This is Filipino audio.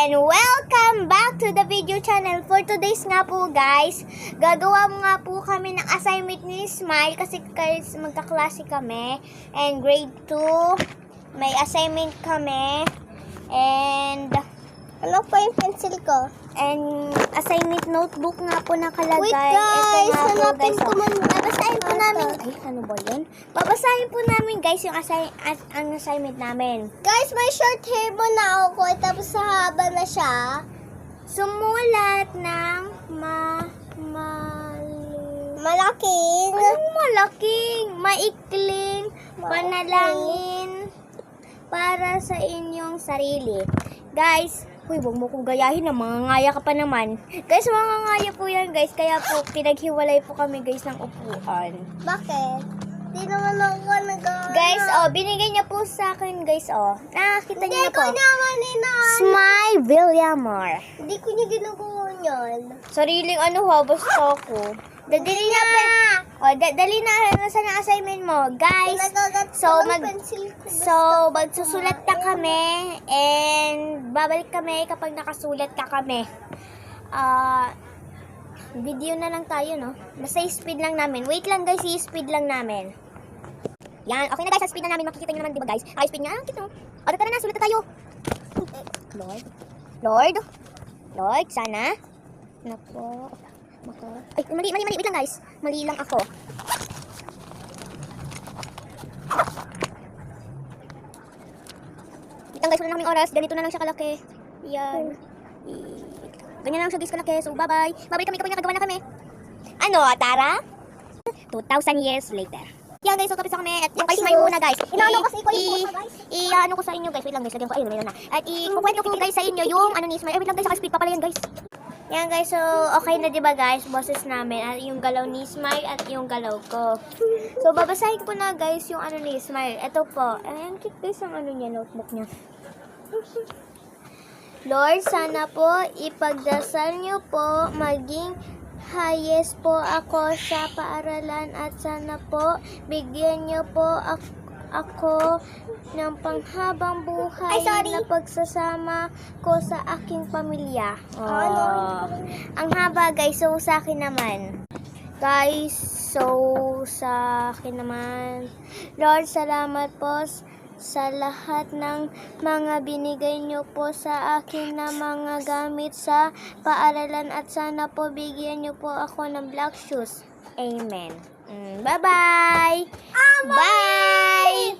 and welcome back to the video channel. For today's nga po guys, gagawa nga po kami ng assignment ni Smile kasi guys magkaklase kami. And grade 2, may assignment kami. And ano po yung pencil ko? And assignment notebook nga po nakalagay. Wait guys, hanapin ko muna. Babasahin po namin. Ay, ano ba yun? Babasahin po namin guys yung ang assignment namin. Guys, may short hair mo na ako. Tapos sa haba na siya. Sumulat ng malaking. Anong malaking? Maikling panalangin para sa inyong sarili. Guys, huy, huwag mo kong gayahin na mangangaya ka pa naman. Guys, mangangaya po yan guys. Kaya po, pinaghiwalay po kami guys ng upuan. Bakit? Di naman ako nag-ano. Guys, binigay niya po sa akin guys, nakakita niyo na po. Hindi ko naman Smile Villamar. Hindi ko niya ginagawa yan. Sariling basta ako. Dali na pa. Dali na, saan ang assignment mo? Guys, magsusulat na kami and babalik kami kapag nakasulat ka kami. Video na lang tayo, no? Basta i-speed lang namin. Wait lang guys, i-speed lang namin. Yan, okay na guys, speed na namin. Makikita nyo naman, di ba guys? Speed nga, kito. Tara na, sulat na tayo. Lord, sana. Nako. Ay, mali. Wait lang guys. Mali lang ako. Wait lang guys, wala na kaming oras. Ganito na lang siya kalaki. Yan. Ganyan lang siya guys kalaki. So, bye-bye. Bye-bye kami kapag nakagawa na kami. Ano, Tara? 2,000 years later. Yan guys, so tapos na kami. At yung kay Smile muna guys. Inaano kasi ikaw yung guys. Ano ko sa inyo guys. Wait lang guys, lagyan ko. Ayun na. At ikukwento ko guys sa inyo yung ni Smile. Wait lang guys, saka-speed pa pala yan guys. Yan guys, so okay na diba guys, boses namin at yung galaw ni Smile at yung galaw ko. So babasahin ko na guys yung ni Smile. Ito po, ayan cute guys ang niya, notebook niya. Lord, sana po ipagdasal niyo po maging highest po ako sa paaralan at sana po bigyan niyo po ako ng panghabang buhay na pagsasama ko sa aking pamilya. Ang haba guys, so sa akin naman. Guys, so sa akin naman. Lord, salamat po sa lahat ng mga binigay niyo po sa akin na mga gamit sa paaralan at sana po bigyan niyo po ako ng black shoes. Amen. Bye-bye! Bye!